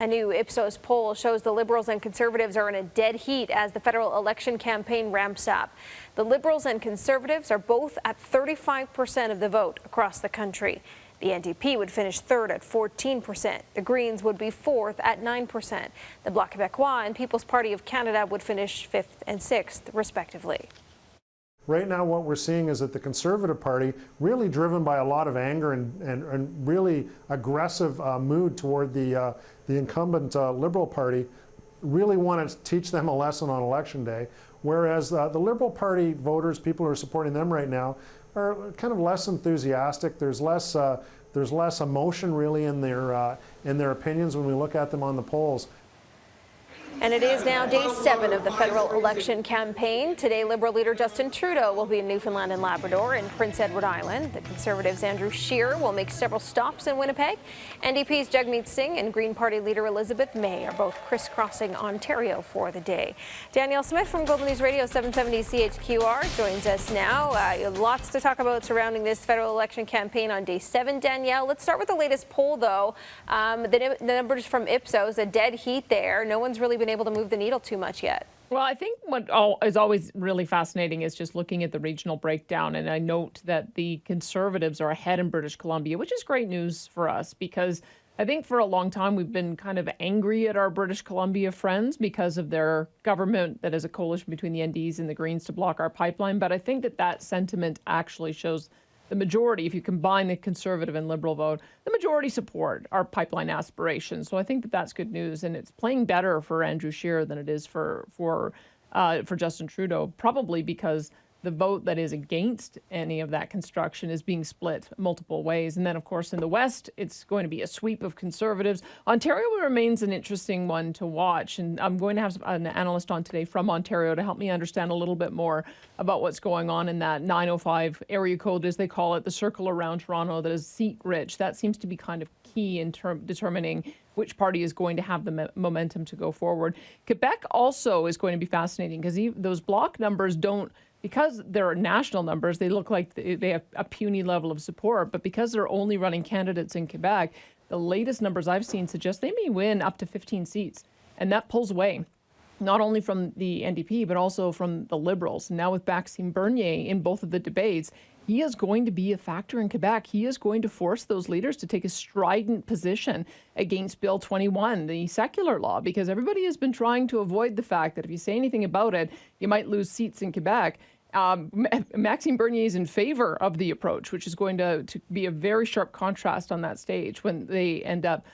A new Ipsos poll shows the Liberals and Conservatives are in a dead heat as the federal election campaign ramps up. The Liberals and Conservatives are both at 35% of the vote across the country. The NDP would finish third at 14%. The Greens would be fourth at 9%. The Bloc Québécois and People's Party of Canada would finish fifth and sixth, respectively. Right now what we're seeing is that the Conservative Party, really driven by a lot of anger and really aggressive mood toward the incumbent Liberal Party, really want to teach them a lesson on Election Day, whereas the Liberal Party voters, people who are supporting them right now, are kind of less enthusiastic. There's less emotion really in their opinions when we look at them on the polls. And it is now day 7 of the federal election campaign. Today, Liberal leader Justin Trudeau will be in Newfoundland and Labrador and Prince Edward Island. The Conservatives' Andrew Scheer will make several stops in Winnipeg. NDP's Jagmeet Singh and Green Party leader Elizabeth May are both crisscrossing Ontario for the day. Danielle Smith from Global News Radio 770 CHQR joins us now. Lots to talk about surrounding this federal election campaign on day 7. Danielle, let's start with the latest poll, though. The numbers from Ipsos, a dead heat there. No one's really been able to move the needle too much yet. Well, I think what is always really fascinating is just looking at the regional breakdown. And I note that the Conservatives are ahead in British Columbia, which is great news for us because I think for a long time we've been kind of angry at our British Columbia friends because of their government that is a coalition between the NDs and the Greens to block our pipeline. But I think that sentiment actually shows the majority, if you combine the Conservative and Liberal vote, the majority support our pipeline aspirations. So I think that's good news, and it's playing better for Andrew Scheer than it is for Justin Trudeau, probably because the vote that is against any of that construction is being split multiple ways. And then, of course, in the West, it's going to be a sweep of Conservatives. Ontario remains an interesting one to watch. And I'm going to have an analyst on today from Ontario to help me understand a little bit more about what's going on in that 905 area code, as they call it, the circle around Toronto that is seat-rich. That seems to be kind of key in determining which party is going to have the momentum to go forward. Quebec also is going to be fascinating because those block numbers don't, because they're national numbers, they look like they have a puny level of support. But because they're only running candidates in Quebec, the latest numbers I've seen suggest they may win up to 15 seats. And that pulls away not only from the NDP, but also from the Liberals. Now with Maxime Bernier in both of the debates, he is going to be a factor in Quebec. He is going to force those leaders to take a strident position against Bill 21, the secular law, because everybody has been trying to avoid the fact that if you say anything about it, you might lose seats in Quebec. Maxime Bernier is in favor of the approach, which is going to be a very sharp contrast on that stage when they end up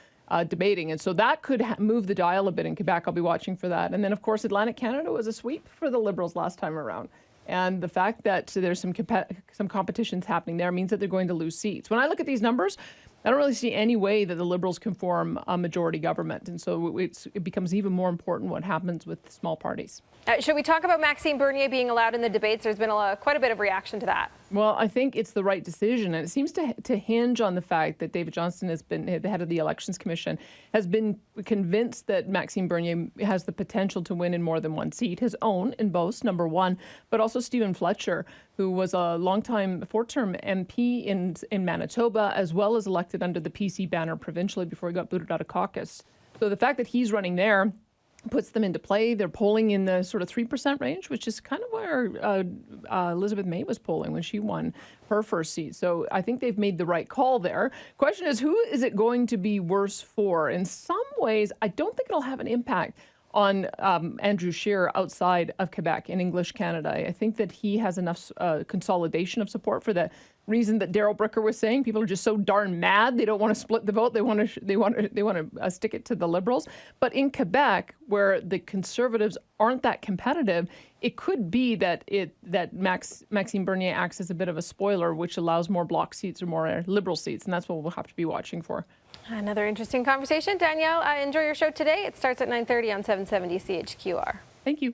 debating. And so that could move the dial a bit in Quebec. I'll be watching for that. And then, of course, Atlantic Canada was a sweep for the Liberals last time around. And the fact that there's some competitions happening there means that they're going to lose seats. When I look at these numbers, I don't really see any way that the Liberals can form a majority government. And so it becomes even more important what happens with small parties. Should we talk about Maxime Bernier being allowed in the debates? There's been quite a bit of reaction to that. Well, I think it's the right decision. And it seems to hinge on the fact that David Johnston has been the head of the Elections Commission, has been convinced that Maxime Bernier has the potential to win in more than one seat, his own in both, number one, but also Stephen Fletcher, who was a longtime four-term MP in Manitoba, as well as elected under the PC banner provincially before he got booted out of caucus. So the fact that he's running there puts them into play. They're polling in the sort of 3% range, which is kind of where Elizabeth May was polling when she won her first seat. So I think they've made the right call there. Question is, who is it going to be worse for? In some ways, I don't think it'll have an impact on Andrew Scheer outside of Quebec in English Canada. I think that he has enough consolidation of support for the reason that Daryl Bricker was saying. People are just so darn mad they don't want to split the vote. They want to stick it to the Liberals. But in Quebec, where the Conservatives aren't that competitive, it could be that Maxime Bernier acts as a bit of a spoiler, which allows more bloc seats or more Liberal seats, and that's what we'll have to be watching for. Another interesting conversation. Danielle, enjoy your show today. It starts at 9:30 on 770 CHQR. Thank you.